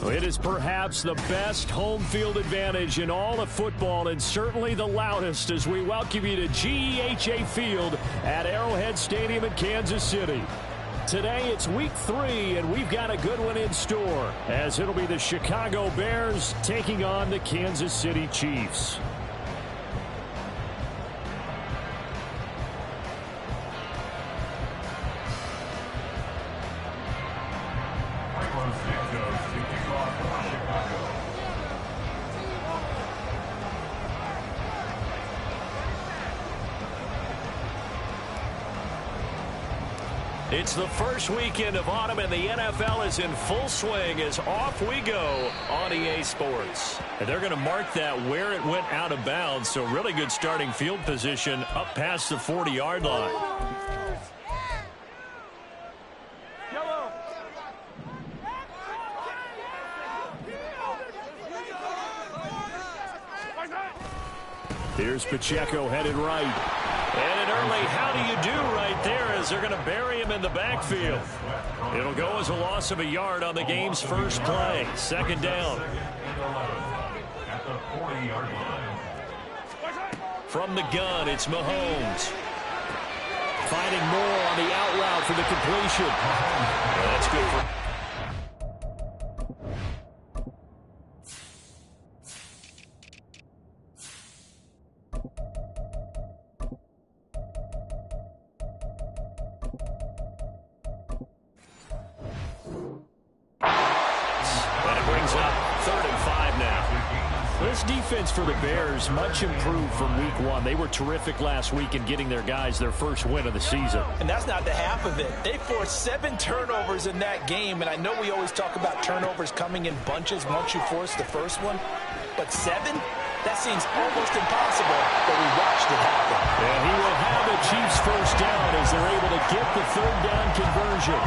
It is perhaps the best home field advantage in all of football, and certainly the loudest, as we welcome you to GEHA Field at Arrowhead Stadium in Kansas City. Today it's week 3, and we've got a good one in store, as it'll be the Chicago Bears taking on the Kansas City Chiefs. It's the first weekend of autumn, and the NFL is in full swing as off we go on EA Sports. And they're going to mark that where it went out of bounds, so really good starting field position up past the 40-yard line. Here's Pacheco headed right. And an early how do you do right there as they're going to bury him in the backfield. It'll go as a loss of a yard on the game's first play. Second down. From the gun, it's Mahomes. Finding Moore on the out route for the completion. That's good for... This defense for the Bears, much improved from week 1. They were terrific last week in getting their guys their first win of the season. And that's not the half of it. They forced 7 turnovers in that game, and I know we always talk about turnovers coming in bunches once you force the first one, but 7? That seems almost impossible, but we watched it happen. And he will have a Chiefs first down as they're able to get the third down conversion.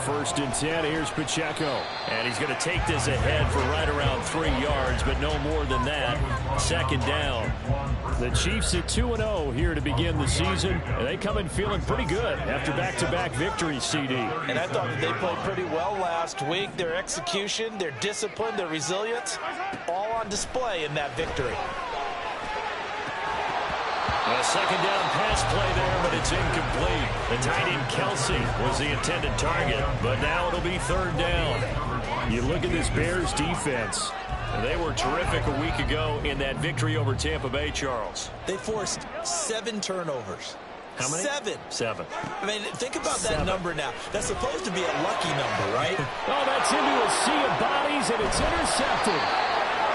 First and 10, here's Pacheco. And he's going to take this ahead for right around 3 yards, but no more than that. Second down. The Chiefs at 2-0 here to begin the season. And they come in feeling pretty good after back-to-back victories, CD. And I thought that they played pretty well last week. Their execution, their discipline, their resilience, all on display in that victory. A second down pass play there, but it's incomplete. The tight end Kelsey was the intended target, but now it'll be third down. You look at this Bears defense. They were terrific a week ago in that victory over Tampa Bay, Charles. They forced 7 turnovers. How many? 7. I mean, think about that 7. number now. That's supposed to be a lucky number, right? Oh, that's into a sea of bodies, and it's intercepted.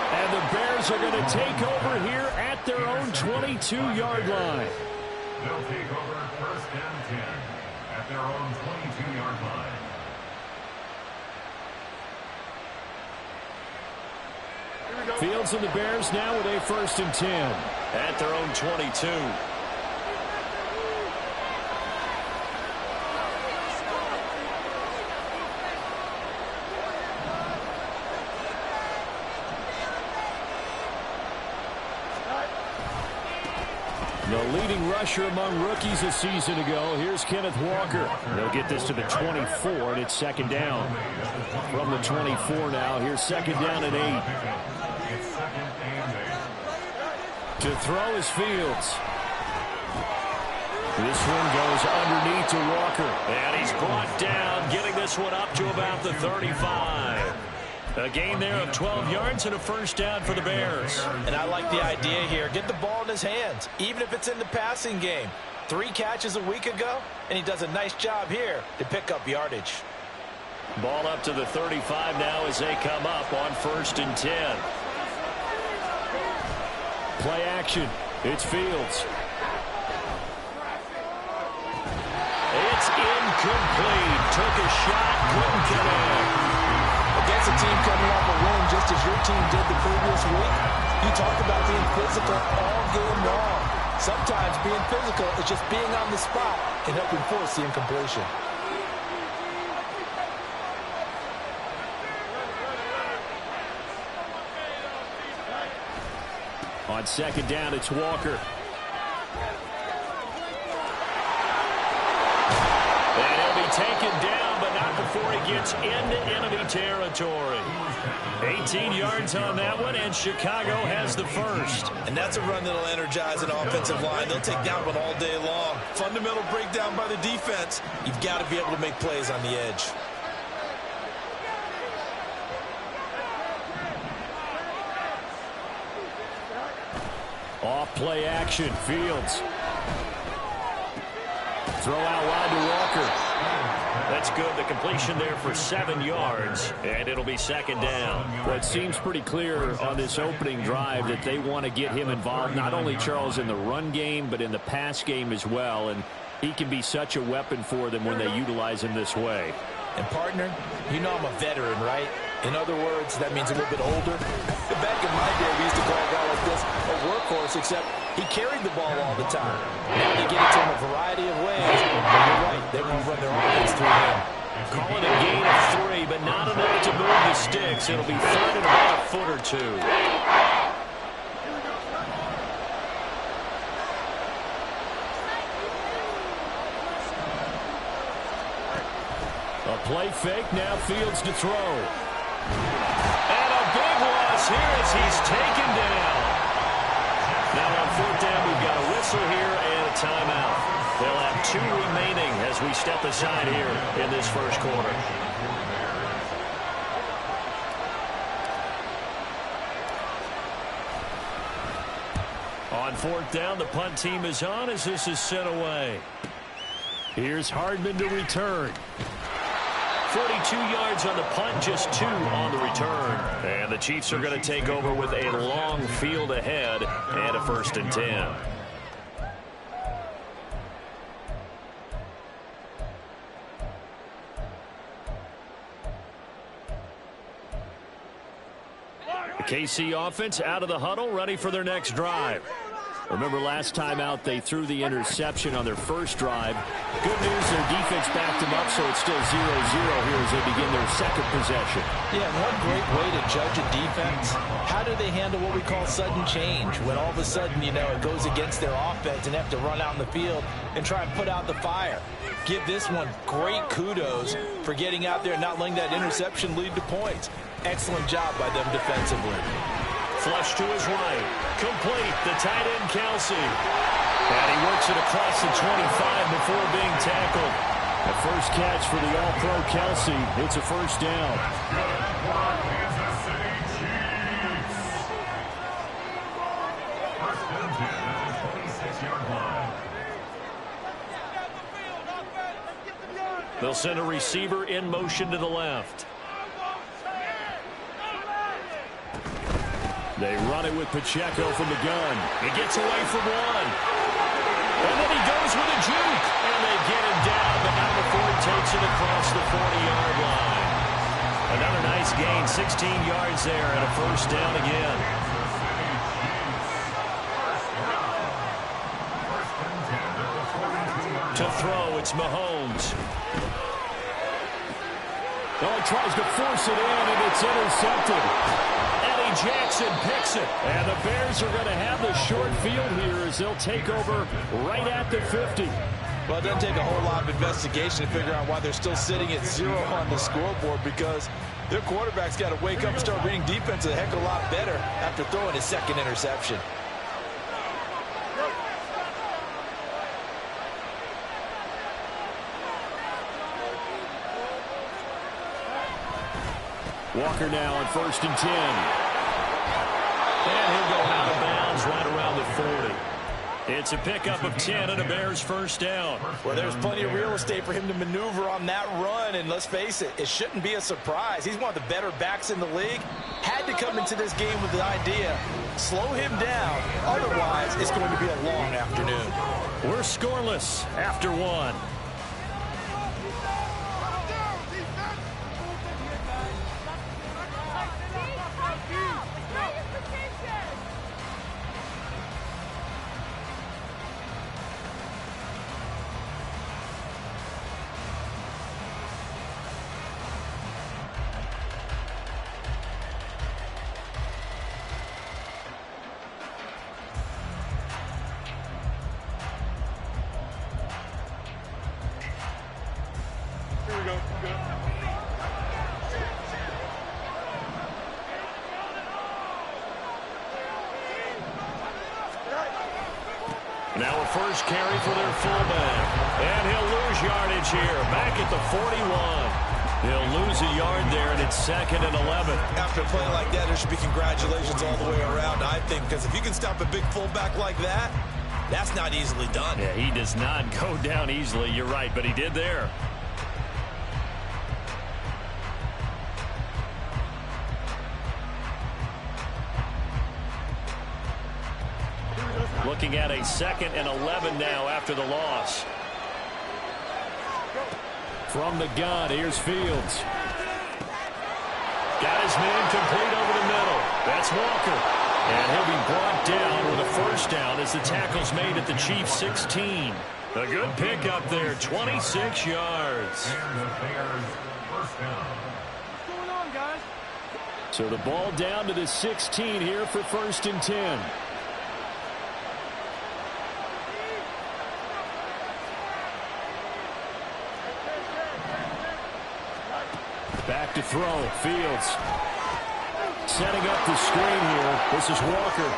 And the Bears are going to take over here at their own 22-yard line. They'll take over first and 10 at their own 22-yard line. Fields and the Bears now with a first and 10 at their own 22. The leading rusher among rookies a season ago. Here's Kenneth Walker. They'll get this to the 24, and it's second down. From the 24 now, here's second down and 8. To throw is Fields. This one goes underneath to Walker. And he's brought down, getting this one up to about the 35. A gain there of 12 yards and a first down for the Bears. And I like the idea here. Get the ball in his hands, even if it's in the passing game. 3 catches a week ago, and he does a nice job here to pick up yardage. Ball up to the 35 now as they come up on first and 10. Play action. It's Fields. It's incomplete. Took a shot, couldn't connect. Against a team coming off a win just as your team did the previous week, you talk about being physical all game long. Sometimes being physical is just being on the spot and helping force the incompletion. On second down, it's Walker. taken down, but not before he gets into enemy territory. 18 yards on that one, and Chicago has the first. And that's a run that'll energize an offensive line. They'll take that one all day long. Fundamental breakdown by the defense. You've got to be able to make plays on the edge. Off play action, Fields. Throw out wide to Walker. That's good. The completion there for 7 yards, and it'll be second down. Well, it seems pretty clear on this opening drive that they want to get him involved, not only, Charles, in the run game, but in the pass game as well, and he can be such a weapon for them when they utilize him this way. And, partner, you know I'm a veteran, right? In other words, that means a little bit older. Back in my day, we used to call a guy like this a workhorse, except he carried the ball all the time. Now they get it to him a variety of ways. But you're right, they're going to run their offense through him. Calling a gain of 3, but not enough to move the sticks. It'll be third and about a foot or two. A play fake, now Fields to throw. And a big loss here as he's taken down. Now on fourth down, we've got a whistle here and a timeout. They'll have 2 remaining as we step aside here in this first quarter. On fourth down, the punt team is on as this is sent away. Here's Hardman to return. 42 yards on the punt, just 2 on the return. And the Chiefs are going to take over with a long field ahead and a 1st and 10. The KC offense out of the huddle, ready for their next drive. Remember last time out they threw the interception on their first drive. Good news, their defense backed them up, so it's still 0-0 here as they begin their second possession. Yeah, one great way to judge a defense, how do they handle what we call sudden change? When all of a sudden, you know, it goes against their offense and they have to run out in the field and try and put out the fire. Give this one great kudos for getting out there and not letting that interception lead to points. Excellent job by them defensively. Flush to his right. Complete. The tight end, Kelsey. And he works it across the 25 before being tackled. The first catch for the All-Pro Kelsey. It's a first down. Kansas City Chiefs. First and 10 at the 26-yard line. They'll send a receiver in motion to the left. They run it with Pacheco from the gun. He gets away from one. And then he goes with a juke. And they get him down, but not before he takes it across the 40-yard line. Another nice gain, 16 yards there, and a first down again. To throw, it's Mahomes. Oh, he tries to force it in, and it's intercepted. Jackson picks it, and the Bears are going to have the short field here as they'll take over right at the 50. Well, it doesn't take a whole lot of investigation to figure out why they're still sitting at 0 on the scoreboard, because their quarterback's got to wake up and start reading defense a heck of a lot better after throwing his second interception. Walker now on 1st and 10. And he'll go out of bounds right around the 40. It's a pickup of 10 and a Bears first down. Well, there's plenty of real estate for him to maneuver on that run, and let's face it, it shouldn't be a surprise. He's one of the better backs in the league. Had to come into this game with the idea, slow him down, otherwise it's going to be a long afternoon. We're scoreless after 1. Now a first carry for their fullback. And he'll lose yardage here. Back at the 41. He'll lose a yard there, and it's 2nd and 11. After playing like that, there should be congratulations all the way around, I think, because if you can stop a big fullback like that, that's not easily done. Yeah, he does not go down easily. You're right, but he did there. Looking at a 2nd and 11 now after the loss. From the gun, here's Fields. Got his man complete over the middle. That's Walker. And he'll be brought down with a first down as the tackle's made at the Chiefs' 16. A good pickup there, 26 yards. And the Bears first down. What's going on, guys? So the ball down to the 16 here for 1st and 10. Back to throw. Fields setting up the screen here. This is Walker.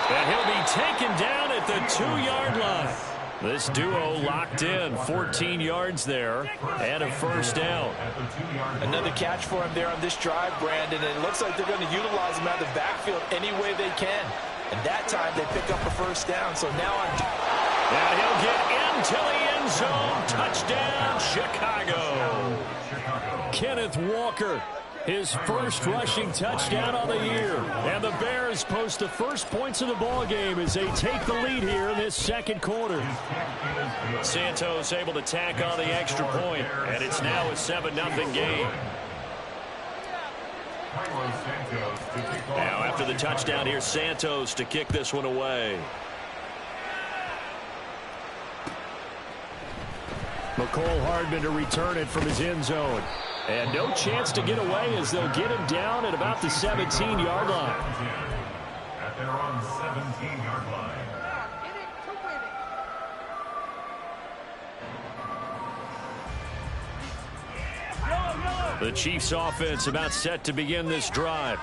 And he'll be taken down at the 2-yard line. This duo locked in. 14 yards there and a first down. Another catch for him there on this drive, Brandon. And it looks like they're going to utilize him out of the backfield any way they can. And that time they pick up a first down. So now on. And he'll get into the end zone. Touchdown, Chicago. Kenneth Walker, his first rushing touchdown of the year. And the Bears post the first points of the ball game as they take the lead here in this 2nd quarter. Santos able to tack on the extra point, and it's now a 7-0 game. Now after the touchdown, here's Santos to kick this one away. McCole Hardman to return it from his end zone. And no chance to get away as they'll get him down at about the 17-yard line. At their own 17-yard line. The Chiefs offense about set to begin this drive.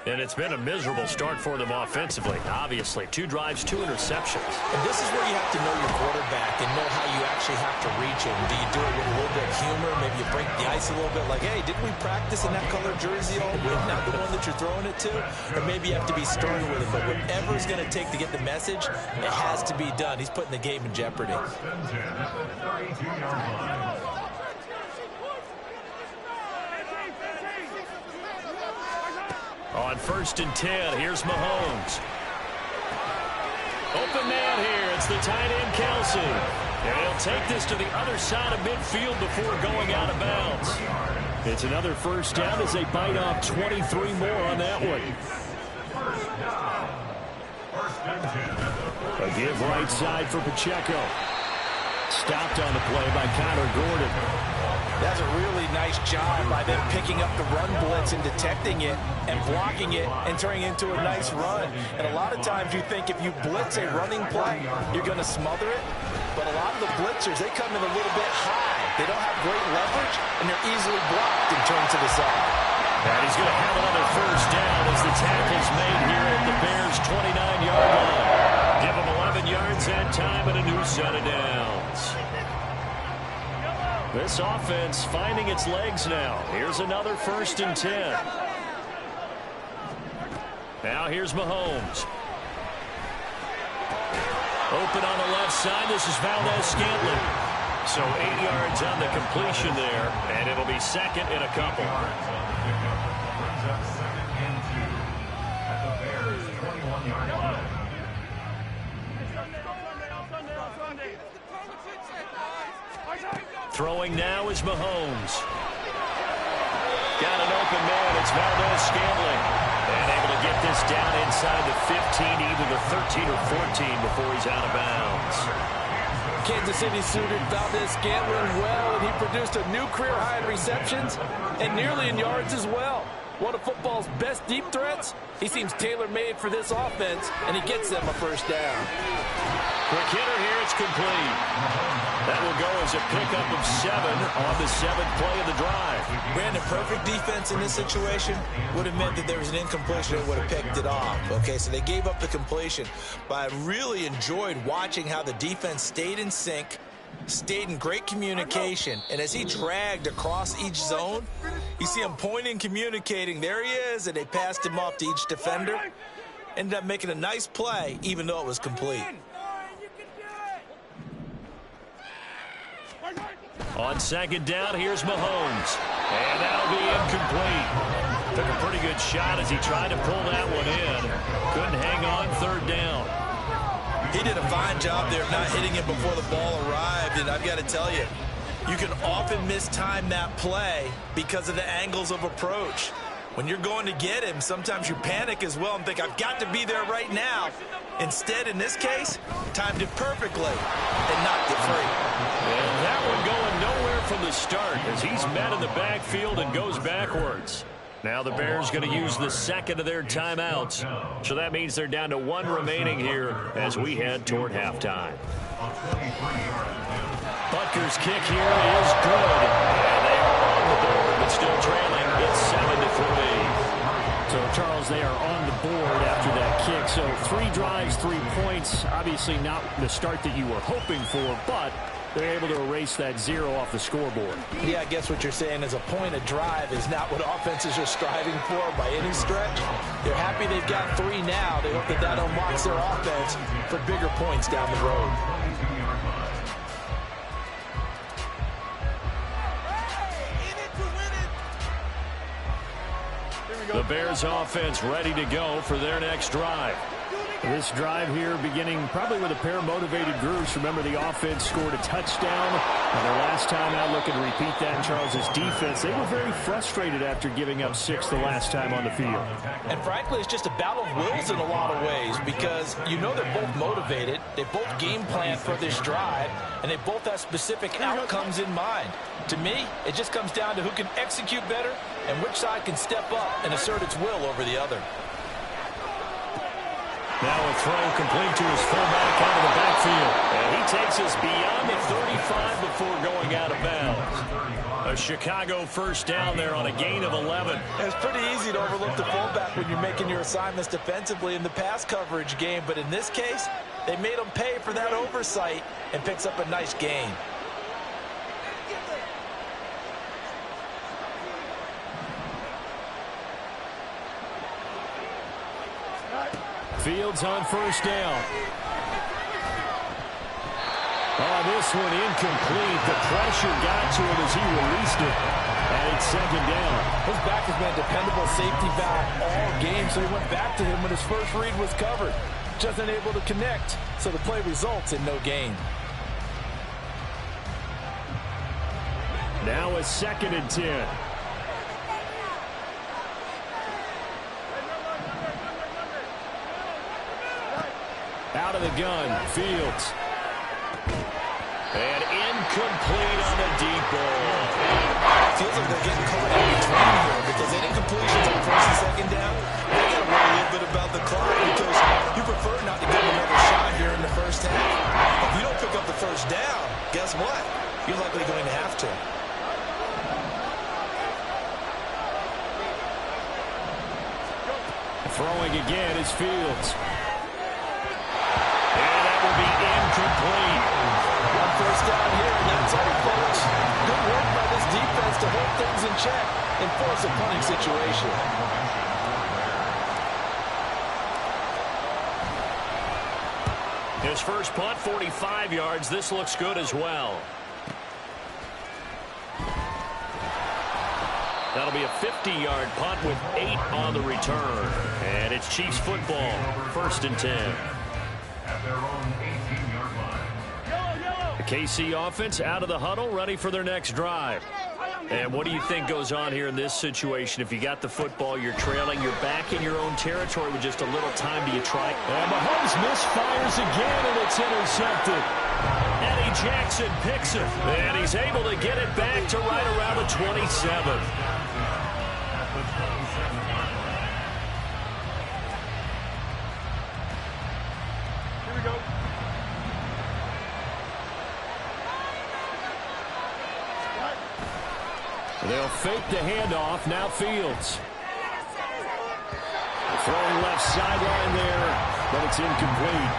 And it's been a miserable start for them offensively. Obviously, 2 drives, 2 interceptions. And this is where you have to know your quarterback and know how you actually have to reach him. Do you do it with a little bit of humor? Maybe you break the ice a little bit like, hey, didn't we practice in that color jersey all week? Not the one that you're throwing it to? Or maybe you have to be stern with it. But whatever it's going to take to get the message, it has to be done. He's putting the game in jeopardy. First and 10 at the 32-yard line. On 1st and 10, here's Mahomes. Open man here. It's the tight end, Kelsey. And he'll take this to the other side of midfield before going out of bounds. It's another first down as they bite off 23 more on that one. A give right side for Pacheco. Stopped on the play by Connor Gordon. That's a really nice job by them picking up the run blitz and detecting it and blocking it and turning it into a nice run. And a lot of times you think if you blitz a running play, you're going to smother it. But a lot of the blitzers, they come in a little bit high. They don't have great leverage, and they're easily blocked and turned to the side. And he's going to have another first down as the tackle's made here at the Bears' 29-yard line. Give them 11 yards that time and a new set of downs. This offense finding its legs now. Here's another 1st and 10. Now here's Mahomes. Open on the left side. This is Valdez-Scantling. So 8 yards on the completion there, and it'll be 2nd and a couple. Brings up 2nd and 2 at the Bears' 21-yard line. Throwing now is Mahomes. Got an open man. It's Valdez-Scantling. And able to get this down inside the 15, either the 13 or 14 before he's out of bounds. Kansas City suited Valdez-Scantling well, and he produced a new career high in receptions and nearly in yards as well. One of football's best deep threats. He seems tailor-made for this offense, and he gets them a first down. Quick hitter here, it's complete. That will go as a pickup of 7 on the 7th play of the drive. Brandon, perfect defense in this situation would have meant that there was an incompletion and would have picked it off. Okay, so they gave up the completion, but I really enjoyed watching how the defense stayed in sync, stayed in great communication, and as he dragged across each zone, you see him pointing, communicating. There he is, and they passed him off to each defender. Ended up making a nice play, even though it was complete. On 2nd down, here's Mahomes. And that'll be incomplete. Took a pretty good shot as he tried to pull that one in. Couldn't hang on 3rd down. He did a fine job there of not hitting it before the ball arrived, and I've got to tell you, you can often mistime that play because of the angles of approach. When you're going to get him, sometimes you panic as well and think, I've got to be there right now. Instead, in this case, timed it perfectly and knocked it free. And that one going nowhere from the start as he's met in the backfield and goes backwards. Now the Bears going to use the 2nd of their timeouts. So that means they're down to 1 remaining here as we head toward halftime. Butker's kick here is good. And they are on the board, but still trailing. It's 7-3. So, Charles, they are on the board after that kick. So 3 drives, 3 points. Obviously not the start that you were hoping for, but they're able to erase that 0 off the scoreboard. Yeah, I guess what you're saying is a point a drive is not what offenses are striving for by any stretch. They're happy they've got 3 now. They hope that that unlocks their offense for bigger points down the road. The Bears offense ready to go for their next drive. This drive here beginning probably with a pair of motivated groups. Remember, the offense scored a touchdown. And their last time out, looking to repeat that in Charles's defense. They were very frustrated after giving up 6 the last time on the field. And frankly, it's just a battle of wills in a lot of ways because you know they're both motivated. They both game plan for this drive, and they both have specific outcomes in mind. To me, it just comes down to who can execute better and which side can step up and assert its will over the other. Now a throw complete to his fullback out of the backfield. And he takes us beyond the 35 before going out of bounds. A Chicago first down there on a gain of 11. It's pretty easy to overlook the fullback when you're making your assignments defensively in the pass coverage game. But in this case, they made him pay for that oversight and picks up a nice gain. Fields on first down. Oh, this one incomplete. The pressure got to him as he released it. And it's 2nd down. His back has been a dependable safety back all game, so he went back to him when his first read was covered. Just unable to connect, so the play results in no gain. Now a 2nd and 10. Out of the gun, Fields. And incomplete on the deep ball. Feels like they're getting caught in between here because any completions on 1st and 2nd down, they got to worry a little bit about the clock because you prefer not to give them another shot here in the first half. If you don't pick up the first down, guess what? You're likely going to have to. Throwing again is Fields. Incomplete. On first down here, and that's all, folks. Good work by this defense to hold things in check and force a punting situation. His first punt, 45 yards. This looks good as well. That'll be a 50-yard punt with 8 on the return. And it's Chiefs football, 1st and 10. At their own 18-yard line. The KC offense out of the huddle, ready for their next drive. And what do you think goes on here in this situation? If you got the football, you're trailing, you're back in your own territory with just a little time. Do you try? And Mahomes misfires again, and it's intercepted. Eddie Jackson picks it, and he's able to get it back to right around the 27. go. They'll fake the handoff. Now Fields. Throwing left sideline there, but it's incomplete.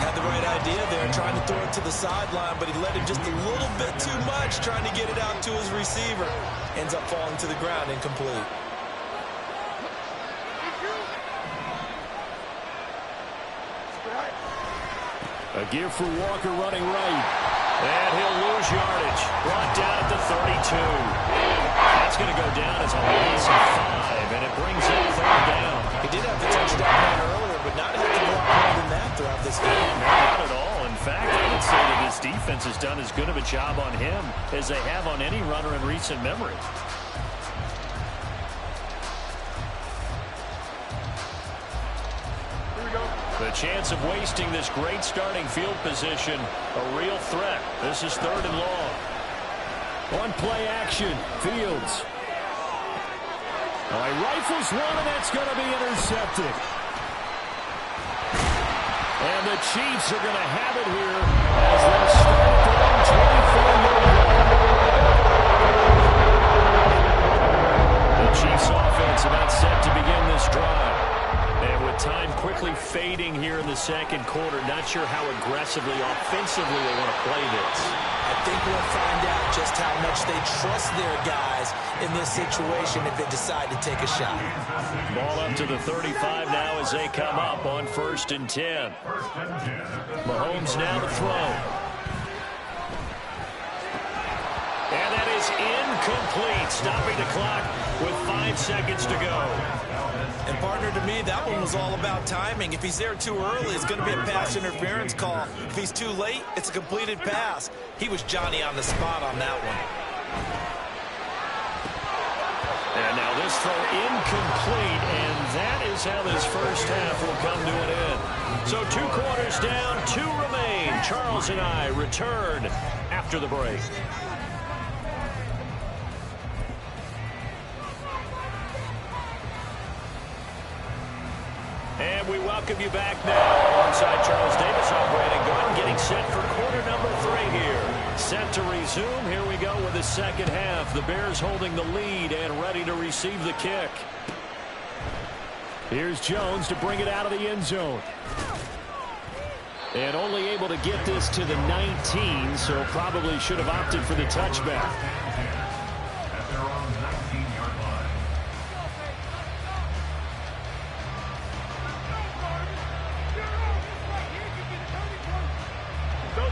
Had the right idea there, trying to throw it to the sideline, but he let him just a little bit too much, trying to get it out to his receiver. Ends up falling to the ground, incomplete. A give for Walker running right. And he'll lose yardage. Brought down at the 32. That's going to go down as a loss of 5, and it brings up 3rd down. He did have the touchdown run earlier, but not have to block more than that throughout this game. No, not at all. In fact, I would say that his defense has done as good of a job on him as they have on any runner in recent memory. The chance of wasting this great starting field position, a real threat. This is 3rd and long. On play action, Fields. He rifles one, and that's going to be intercepted. And the Chiefs are going to have it here as they start at their own 24-yard line. The Chiefs offense about set to begin this drive. And with time quickly fading here in the second quarter, not sure how aggressively, offensively they want to play this. I think we'll find out just how much they trust their guys in this situation if they decide to take a shot. Ball up to the 35 now as they come up on 1st and 10. Mahomes now to throw. And that is incomplete, stopping the clock with 5 seconds to go. And partner, to me, that one was all about timing. If he's there too early, it's going to be a pass interference call. If he's too late, it's a completed pass. He was Johnny on the spot on that one. And now this throw incomplete, and that is how this first half will come to an end. So 2 quarters down, 2 remain. Charles and I return after the break. And we welcome you back now. Alongside Charles Davis, I'm Brandon Gordon, getting set for quarter number 3 here. Set to resume. Here we go with the second half. The Bears holding the lead and ready to receive the kick. Here's Jones to bring it out of the end zone. And only able to get this to the 19, so probably should have opted for the touchback. At their own 19-yard line.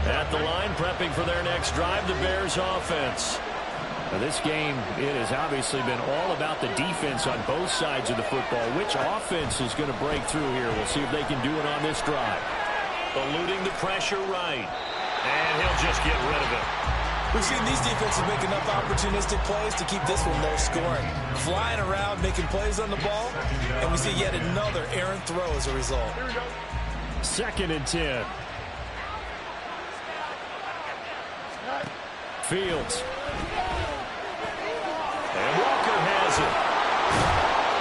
At the line, prepping for their next drive, the Bears offense. Now this game, it has obviously been all about the defense on both sides of the football. Which offense is going to break through here? We'll see if they can do it on this drive. Eluding the pressure right. And he'll just get rid of it. We've seen these defenses make enough opportunistic plays to keep this one low scoring. Flying around, making plays on the ball, and we see yet another errant throw as a result. 2nd and 10. Fields. And Walker has it.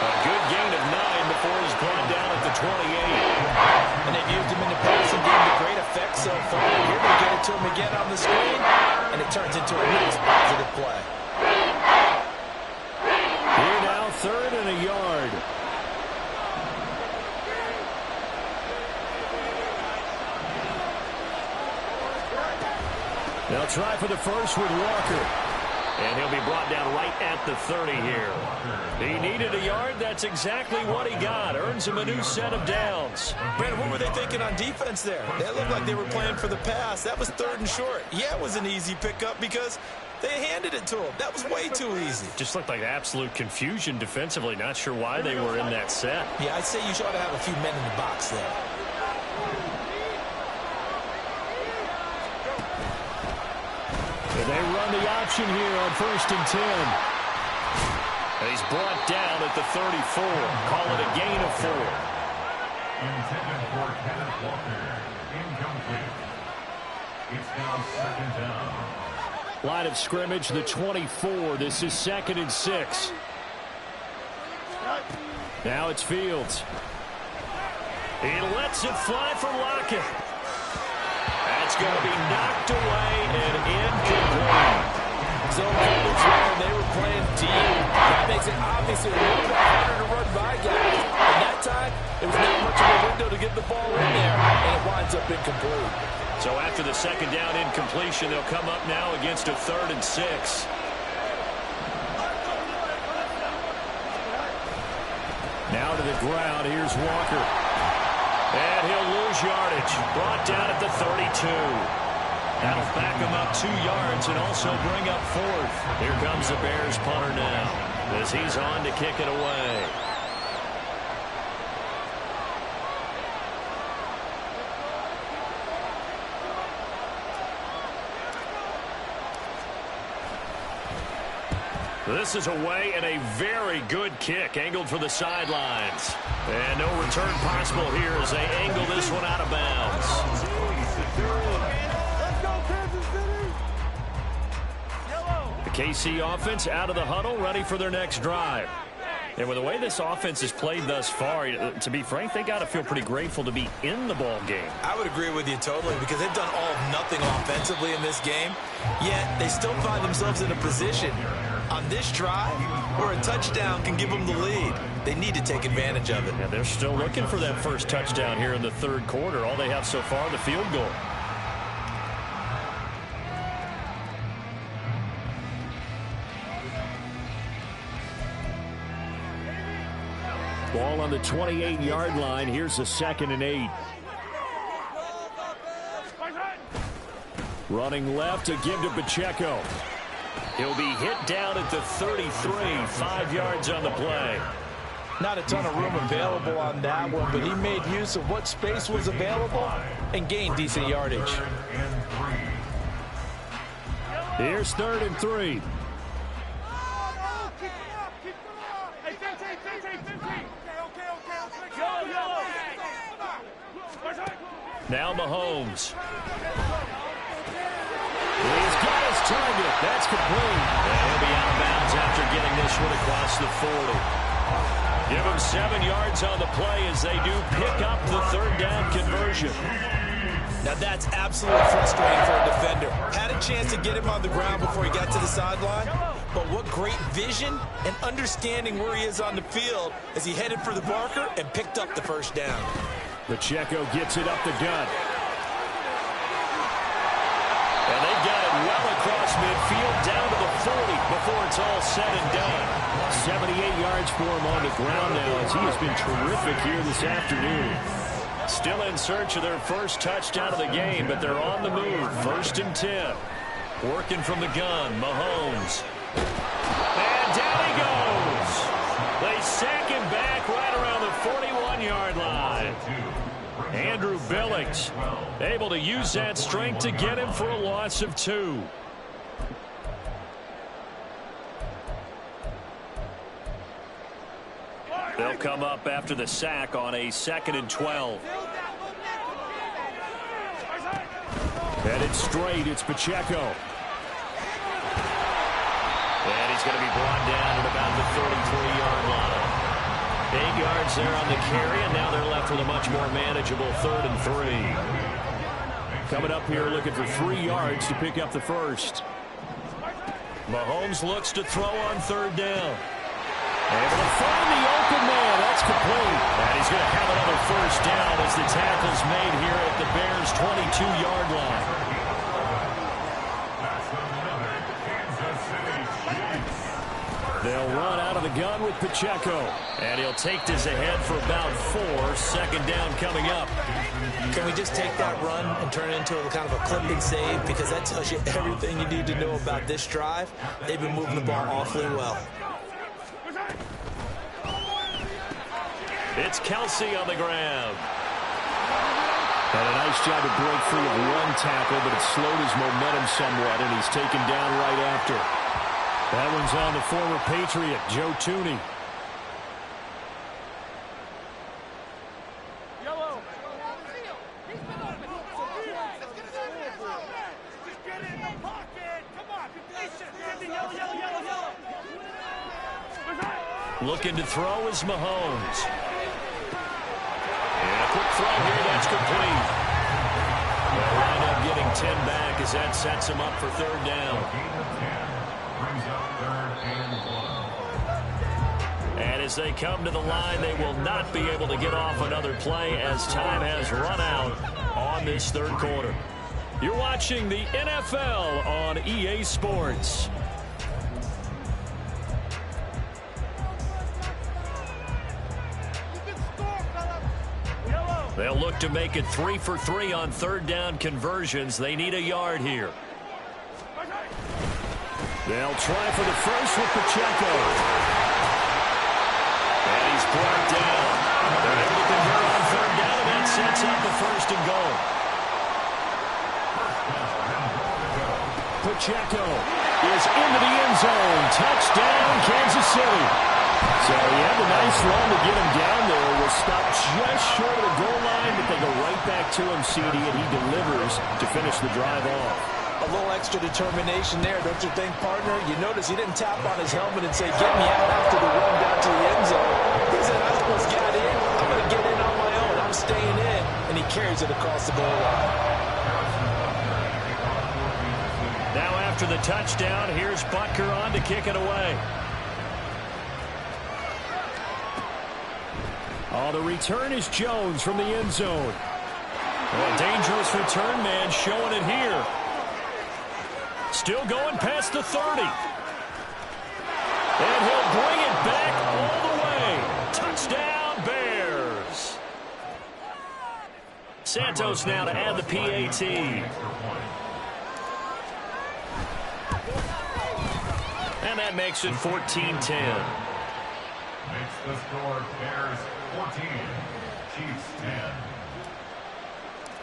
A good gain of 9 before he's brought down at the 28. And they've used him in the passing game to great effect so far. Here they get it to him again on the screen, and it turns into a nice positive play. Here now, 3rd and a yard. They'll try for the first with Walker. And he'll be brought down right at the 30 here. He needed a yard. That's exactly what he got. Earns him a new set of downs. Brandon, what were they thinking on defense there? They looked like they were playing for the pass. That was 3rd and short. Yeah, it was an easy pickup because they handed it to him. That was way too easy. Just looked like absolute confusion defensively. Not sure why they were in that set. Yeah, I'd say you ought to have a few men in the box there. And they run the option here on 1st and 10. And he's brought down at the 34. Call it a gain of 4. Intended for Kenneth Walker. Incomplete. It's now 2nd down. Line of scrimmage, the 24. This is 2nd and 6. Now it's Fields. He lets it fly for Lockett. It's going to be knocked away and incomplete. Zone coverage there, and they were playing deep. That makes it obviously a little bit harder to run by guys. And that time, there was not much of a window to get the ball in there, and it winds up incomplete. So after the second down incompletion, they'll come up now against a 3rd and 6. Now to the ground. Here's Walker. And he'll lose yardage. Brought down at the 32. That'll back him up 2 yards and also bring up 4th. Here comes the Bears punter now as he's on to kick it away. This is away and a very good kick angled for the sidelines. And no return possible here as they angle this one out of bounds. The KC offense out of the huddle, ready for their next drive. And with the way this offense has played thus far, to be frank, they got to feel pretty grateful to be in the ball game. I would agree with you totally because they've done all of nothing offensively in this game, yet they still find themselves in a position on this drive where a touchdown can give them the lead. They need to take advantage of it. And they're still looking for that first touchdown here in the 3rd quarter. All they have so far, the field goal. Ball on the 28-yard line. Here's the 2nd and 8. Running left to give to Pacheco. He'll be hit down at the 33, 5 yards on the play. Not a ton of room available on that one, but he made use of what space was available and gained decent yardage. Here's 3rd and 3. Now Mahomes. He's got his target. That's complete. And he'll be out of bounds after getting this one across the 40. Give him 7 yards on the play as they do pick up the 3rd down conversion. Now that's absolutely frustrating for a defender. Had a chance to get him on the ground before he got to the sideline, but what great vision and understanding where he is on the field as he headed for the marker and picked up the 1st down. Pacheco gets it up the gut. And they've got it well across midfield down to the 40 before it's all said and done. 78 yards for him on the ground now as he has been terrific here this afternoon. Still in search of their first touchdown of the game, but they're on the move. 1st and 10. Working from the gun, Mahomes. And down he goes. They sack him back right around the 41-yard line. Andrew Billings able to use that strength to get him for a loss of 2. They'll come up after the sack on a 2nd and 12. Headed straight, it's Pacheco. And he's going to be brought down at about the 33-yard line. 8 yards there on the carry, and now they're left with a much more manageable 3rd and 3. Coming up here looking for 3 yards to pick up the first. Mahomes looks to throw on 3rd down. Able to find the open man. That's complete. And he's going to have another 1st down as the tackle's made here at the Bears' 22-yard line. They'll run out of the gun with Pacheco. And he'll take this ahead for about 4. 2nd down coming up. Can we just take that run and turn it into a kind of a clip and save? Because that tells you everything you need to know about this drive. They've been moving the ball awfully well. It's Kelsey on the ground. And a nice job to break free of one tackle, but it slowed his momentum somewhat, and he's taken down right after. That one's on the former Patriot, Joe Thuney. Looking to throw is Mahomes. And a quick throw here, that's complete. They'll wind up getting 10 back as that sets him up for third down. Brings up 3rd and 1. And as they come to the line, they will not be able to get off another play as time has run out on this third quarter. You're watching the NFL on EA Sports. They'll look to make it 3 for 3 on third down conversions. They need a yard here. They'll try for the first with Pacheco. And he's brought down. They're able to convert on third down, and that sets up the 1st and goal. Pacheco is into the end zone. Touchdown, Kansas City. So he had a nice run to get him down there. Was stopped just short of the goal line, but they go right back to him, CD, and he delivers to finish the drive off. A little extra determination there, don't you think, partner? You notice he didn't tap on his helmet and say, get me out after the run down to the end zone. He said, I almost got in. I'm going to get in on my own. I'm staying in. And he carries it across the goal line. Now after the touchdown, here's Butker on to kick it away. Oh, the return is Jones from the end zone. Oh, a dangerous return man showing it here. Still going past the 30. And he'll bring it back all the way. Touchdown, Bears. Santos now to add the PAT. And that makes it 14-10. Makes the score Bears 14, Chiefs 10.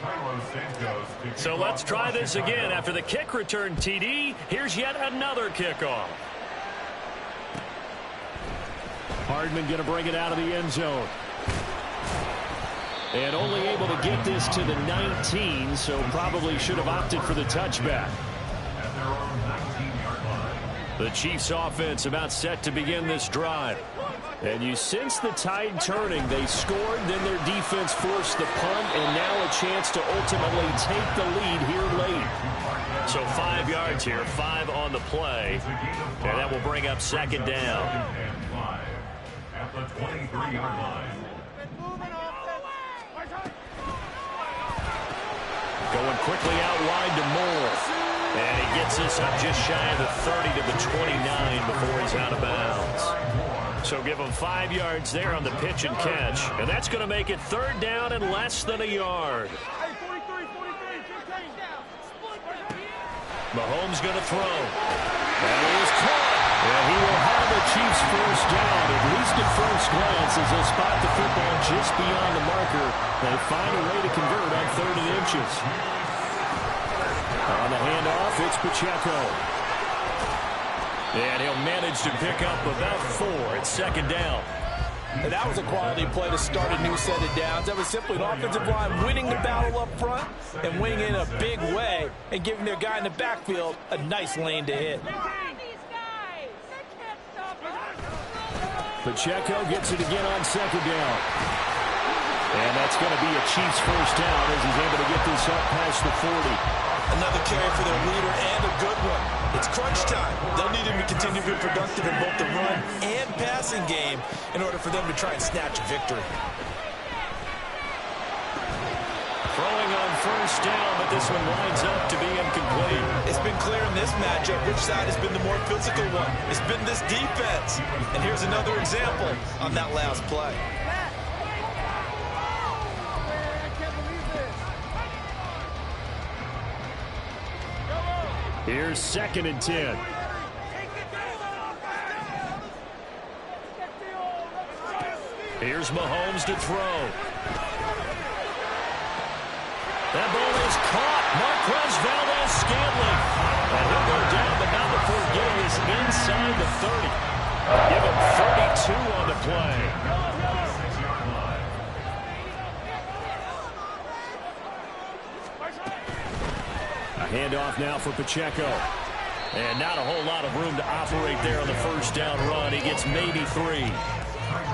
Carlos Santos. So let's try this again. After the kick return TD, here's yet another kickoff. Hardman going to bring it out of the end zone. And only able to get this to the 19, so probably should have opted for the touchback. At their own 19-yard line. The Chiefs offense about set to begin this drive. And you sense the tide turning. They scored, then their defense forced the punt, and now a chance to ultimately take the lead here late. So 5 yards here, 5 on the play, and that will bring up 2nd down. At the 23-yard line. Going quickly out wide to Moore. And he gets this up just shy of the 30 to the 29 before he's out of bounds. So give him 5 yards there on the pitch and catch. And that's going to make it 3rd down and less than a yard. Mahomes going to throw. And he is caught. And he will have the Chiefs 1st down, at least at first glance, as they spot the football just beyond the marker. They find a way to convert on 3rd and inches. On the handoff, it's Pacheco. And he'll manage to pick up about 4 at 2nd down. And that was a quality play to start a new set of downs. That was simply an offensive line winning the battle up front and winning in a big way and giving their guy in the backfield a nice lane to hit. Pacheco gets it again on 2nd down. And that's going to be a Chiefs 1st down as he's able to get this up past the 40. Another carry for their leader and a good one. It's crunch time. They'll need him to continue to be productive in both the run and passing game in order for them to try and snatch a victory. Throwing on 1st down, but this one winds up to be incomplete. It's been clear in this matchup which side has been the more physical one. It's been this defense. And here's another example on that last play. Here's 2nd and 10. Here's Mahomes to throw. That ball is caught. Marquez Valdes-Scantling. And he'll go down, but not before getting this inside the 30. Give him 32 on the play. Handoff now for Pacheco. And not a whole lot of room to operate there on the 1st down run. He gets maybe 3.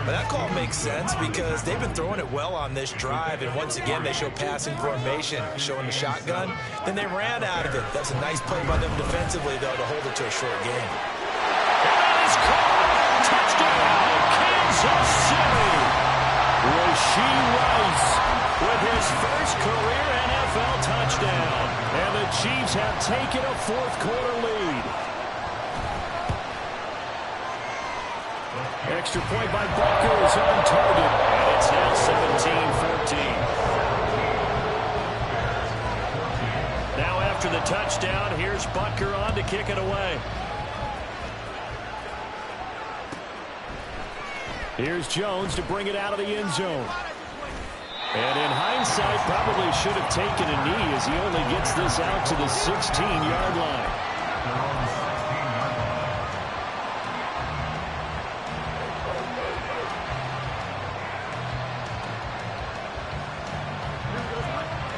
But that call makes sense because they've been throwing it well on this drive, and once again they show passing formation, showing the shotgun. Then they ran out of it. That's a nice play by them defensively, though, to hold it to a short game. That is caught. Touchdown, Kansas City. Rashee Rice with his first career NFL touchdown. And the Chiefs have taken a fourth-quarter lead. Extra point by Butker is on target. And it's now 17-14. Now after the touchdown, here's Butker on to kick it away. Here's Jones to bring it out of the end zone. And in hindsight, probably should have taken a knee as he only gets this out to the 16-yard line.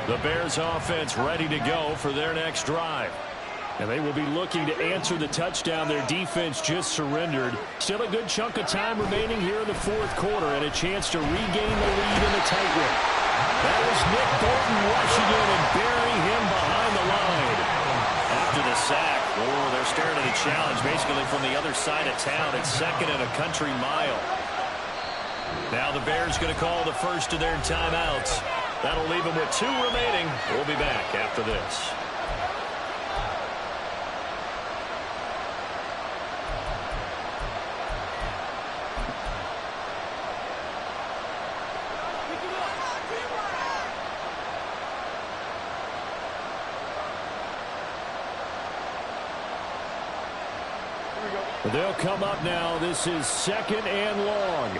The Bears offense ready to go for their next drive. And they will be looking to answer the touchdown their defense just surrendered. Still a good chunk of time remaining here in the fourth quarter and a chance to regain the lead in the tightrope. That was Nick Bolton rushing in and burying him behind the line. After the sack, they're staring at a challenge basically from the other side of town. It's second and a country mile. Now the Bears going to call the first of their timeouts. That'll leave them with 2 remaining. We'll be back after this. They'll come up now. This is second and long.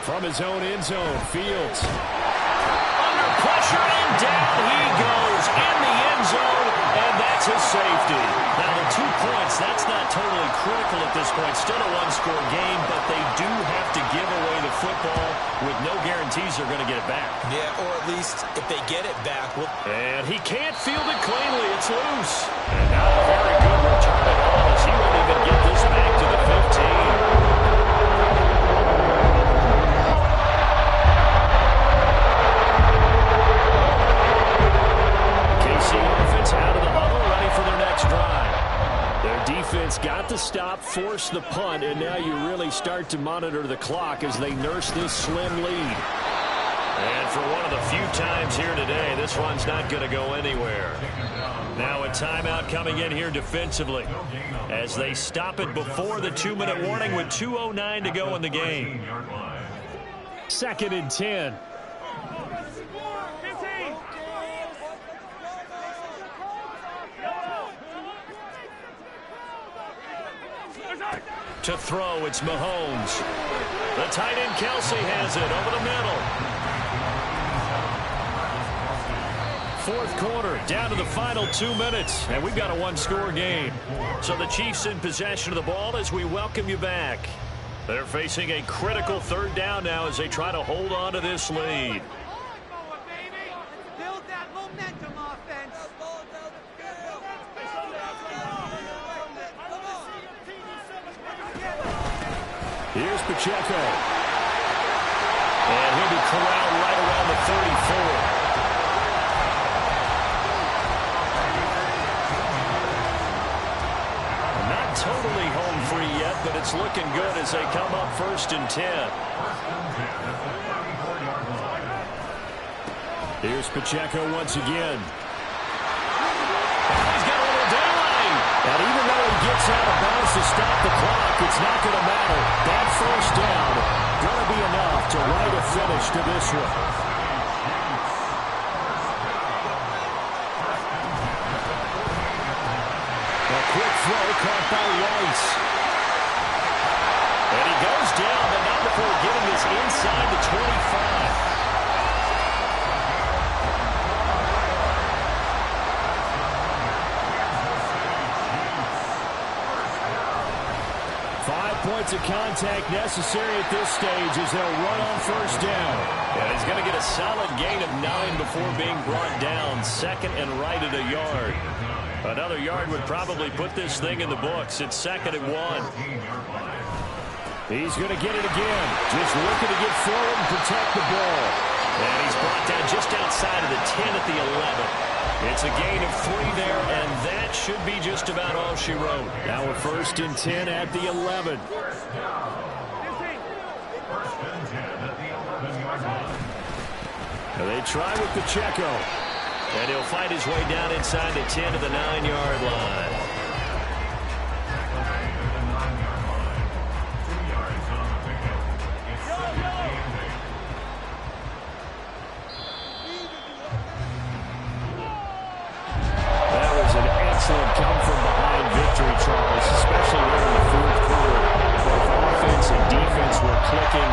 From his own end zone, Fields. Under pressure, and down he goes in the end zone, and that's a safety. Now, the 2 points, that's not totally critical at this point. Still a one-score game, but they do have to give away the football with no guarantees they're going to get it back. Yeah, or at least if they get it back. And he can't field it cleanly. It's loose. And now a very good return at all as he won't even get this back to the 15. Out of the huddle, ready for their next drive. Their defense got the stop, forced the punt, and now you really start to monitor the clock as they nurse this slim lead. And for one of the few times here today, this one's not going to go anywhere. Now a timeout coming in here defensively as they stop it before the 2-minute warning with 2:09 to go in the game. Second and 10. To throw, it's Mahomes. The tight end Kelsey has it over the middle. Fourth quarter, down to the final 2 minutes, and we've got a one-score game. So the Chiefs in possession of the ball as we welcome you back. They're facing a critical third down now as they try to hold on to this lead. Build that momentum offense. Here's Pacheco. And he'll be corralled right around the 34. Not totally home free yet, but it's looking good as they come up first and 10. Here's Pacheco once again. He's got a little daylight. And even though he gets out of bounds to stop the clock, it's not going to matter. That first down going to be enough to write a finish to this one. A quick throw caught by Rice. And he goes down, but not before getting this inside the 25. 5 points of contact necessary at this stage as they'll run on first down. And he's going to get a solid gain of 9 before being brought down. Second and right at a yard. Another yard would probably put this thing in the books. It's second and 1. He's going to get it again. Just looking to get forward and protect the ball. And he's brought down just outside of the 10 at the 11. It's a gain of 3 there, and that should be just about all she wrote. Now we're 1st and 10 at the 11. First and 10 at the 11-yard line. Now they try with Pacheco. And he'll fight his way down inside the 10 to the 9-yard line. Excellent come-from-behind victory, Charles, especially there in the 4th quarter. Both offense and defense were clicking.